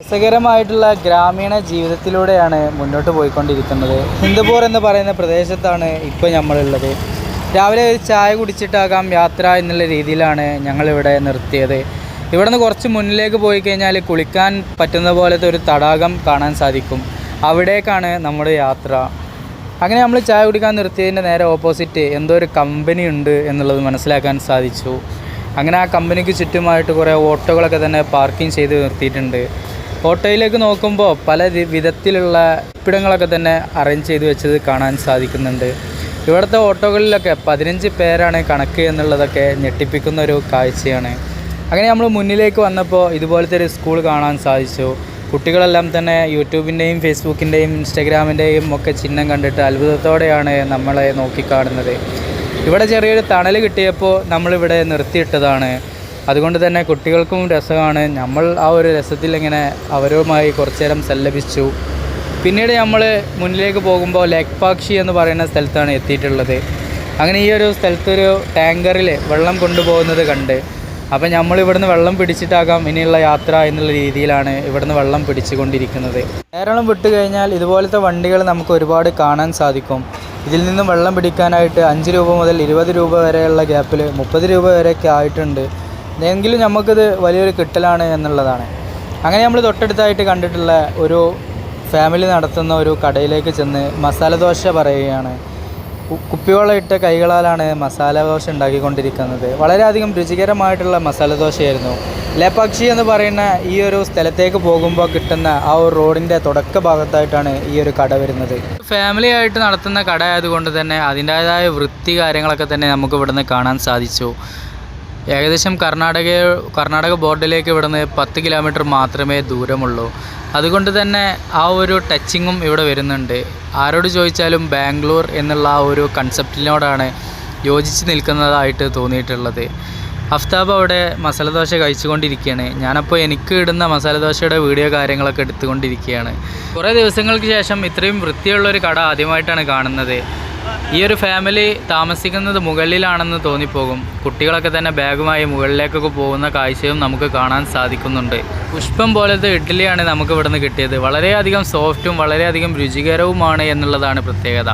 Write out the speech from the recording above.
രസകരമായിട്ടുള്ള ഗ്രാമീണ ജീവിതത്തിലൂടെയാണ് മുന്നോട്ട് പോയിക്കൊണ്ടിരിക്കുന്നത്. ഹിന്ദുപൂർ എന്ന് പറയുന്ന പ്രദേശത്താണ് ഇപ്പോൾ നമ്മളുള്ളത്. രാവിലെ ഒരു ചായ കുടിച്ചിട്ടാകാം യാത്ര എന്നുള്ള രീതിയിലാണ് ഞങ്ങളിവിടെ നിർത്തിയത്. ഇവിടെ നിന്ന് കുറച്ച് മുന്നിലേക്ക് പോയി കഴിഞ്ഞാൽ കുളിക്കാൻ പറ്റുന്ന പോലത്തെ ഒരു തടാകം കാണാൻ സാധിക്കും. അവിടേക്കാണ് നമ്മുടെ യാത്ര. അങ്ങനെ നമ്മൾ ചായ കുടിക്കാൻ നിർത്തിയതിൻ്റെ നേരെ ഓപ്പോസിറ്റ് എന്തോ ഒരു കമ്പനി ഉണ്ട് എന്നുള്ളത് മനസ്സിലാക്കാൻ സാധിച്ചു. അങ്ങനെ ആ കമ്പനിക്ക് ചുറ്റുമായിട്ട് കുറേ ഓട്ടോകളൊക്കെ തന്നെ പാർക്കിംഗ് ചെയ്ത് നിർത്തിയിട്ടുണ്ട്. ഓട്ടോയിലേക്ക് നോക്കുമ്പോൾ പല വിധത്തിലുള്ള ഇപ്പിടങ്ങളൊക്കെ തന്നെ അറേഞ്ച് ചെയ്ത് വെച്ചത് കാണാൻ സാധിക്കുന്നുണ്ട്. ഇവിടുത്തെ ഓട്ടോകളിലൊക്കെ 15 പേരാണ് കണക്ക് എന്നുള്ളതൊക്കെ ഞെട്ടിപ്പിക്കുന്ന ഒരു കാഴ്ചയാണ്. അങ്ങനെ നമ്മൾ മുന്നിലേക്ക് വന്നപ്പോൾ ഇതുപോലത്തെ ഒരു സ്കൂൾ കാണാൻ സാധിച്ചു. കുട്ടികളെല്ലാം തന്നെ യൂട്യൂബിൻ്റെയും ഫേസ്ബുക്കിൻ്റെയും ഇൻസ്റ്റഗ്രാമിൻ്റെയും ഒക്കെ ചിഹ്നം കണ്ടിട്ട് അത്ഭുതത്തോടെയാണ് നമ്മളെ നോക്കിക്കാണുന്നത്. ഇവിടെ ചെറിയൊരു തണൽ കിട്ടിയപ്പോൾ നമ്മളിവിടെ നിർത്തിയിട്ടതാണ്. അതുകൊണ്ട് തന്നെ കുട്ടികൾക്കും രസമാണ്. നമ്മൾ ആ ഒരു രസത്തിൽ ഇങ്ങനെ അവരുമായി കുറച്ചു നേരം സല്ലപിച്ചു. പിന്നീട് നമ്മൾ മുന്നിലേക്ക് പോകുമ്പോൾ ലേക്ക് പാക്ഷി എന്ന് പറയുന്ന സ്ഥലത്താണ് എത്തിയിട്ടുള്ളത്. അങ്ങനെ ഈ ഒരു സ്ഥലത്തൊരു ടാങ്കറിൽ വെള്ളം കൊണ്ടുപോകുന്നത് കണ്ട് അപ്പം നമ്മൾ ഇവിടുന്ന് വെള്ളം പിടിച്ചിട്ടാകാം ഇനിയുള്ള യാത്ര എന്നുള്ള രീതിയിലാണ് ഇവിടുന്ന് വെള്ളം പിടിച്ചുകൊണ്ടിരിക്കുന്നത്. കേരളം വിട്ടു കഴിഞ്ഞാൽ ഇതുപോലത്തെ വണ്ടികൾ നമുക്ക് ഒരുപാട് കാണാൻ സാധിക്കും. ഇതിൽ നിന്നും വെള്ളം പിടിക്കാനായിട്ട് 5 രൂപ മുതൽ 20 രൂപ വരെയുള്ള ഗ്യാപ്പിൽ 30 രൂപ വരെയൊക്കെ ആയിട്ടുണ്ട്. എങ്കിലും നമുക്കിത് വലിയൊരു കിട്ടലാണ് എന്നുള്ളതാണ്. അങ്ങനെ നമ്മൾ തൊട്ടടുത്തായിട്ട് കണ്ടിട്ടുള്ള ഒരു ഫാമിലി നടത്തുന്ന ഒരു കടയിലേക്ക് ചെന്ന് മസാല ദോശ പറയുകയാണ്. കുപ്പിവെള്ളം ഇട്ട കൈകളാലാണ് മസാല ദോശ ഉണ്ടാക്കിക്കൊണ്ടിരിക്കുന്നത്. വളരെയധികം രുചികരമായിട്ടുള്ള മസാല ദോശയായിരുന്നു. ലേപാക്ഷി എന്ന് പറയുന്ന ഈ ഒരു സ്ഥലത്തേക്ക് പോകുമ്പോൾ കിട്ടുന്ന ആ ഒരു റോഡിൻ്റെ തുടക്ക ഭാഗത്തായിട്ടാണ് ഈ ഒരു കട വരുന്നത്. ഫാമിലി ആയിട്ട് നടത്തുന്ന കട ആയതുകൊണ്ട് തന്നെ അതിൻ്റേതായ വൃത്തി കാര്യങ്ങളൊക്കെ തന്നെ നമുക്ക് ഇവിടുന്ന് കാണാൻ സാധിച്ചു. ഏകദേശം കർണാടക ബോർഡറിലേക്ക് ഇവിടുന്ന് 10 കിലോമീറ്റർ മാത്രമേ ദൂരമുള്ളൂ. അതുകൊണ്ട് തന്നെ ആ ഒരു ടച്ചിങ്ങും ഇവിടെ വരുന്നുണ്ട്. ആരോട് ചോദിച്ചാലും ബാംഗ്ലൂർ എന്നുള്ള ആ ഒരു കൺസെപ്റ്റിനോടാണ് യോജിച്ച് നിൽക്കുന്നതായിട്ട് തോന്നിയിട്ടുള്ളത്. അഫ്താബ് അവിടെ മസാല ദോശ കഴിച്ചുകൊണ്ടിരിക്കുകയാണ്. ഞാനപ്പോൾ എനിക്ക് ഇടുന്ന മസാല ദോശയുടെ വീഡിയോ കാര്യങ്ങളൊക്കെ എടുത്തുകൊണ്ടിരിക്കുകയാണ്. കുറേ ദിവസങ്ങൾക്ക് ശേഷം ഇത്രയും വൃത്തിയുള്ളൊരു കട ആദ്യമായിട്ടാണ് കാണുന്നത്. ഈ ഒരു ഫാമിലി താമസിക്കുന്നത് മുകളിലാണെന്ന് തോന്നിപ്പോകും. കുട്ടികളൊക്കെ തന്നെ ബാഗുമായി മുകളിലേക്കൊക്കെ പോകുന്ന കാഴ്ചയും നമുക്ക് കാണാൻ സാധിക്കുന്നുണ്ട്. പുഷ്പം പോലത്തെ ഇഡ്ഡലിയാണ് നമുക്ക് ഇവിടുന്ന് കിട്ടിയത്. വളരെയധികം സോഫ്റ്റും വളരെയധികം രുചികരവുമാണ് എന്നുള്ളതാണ് പ്രത്യേകത.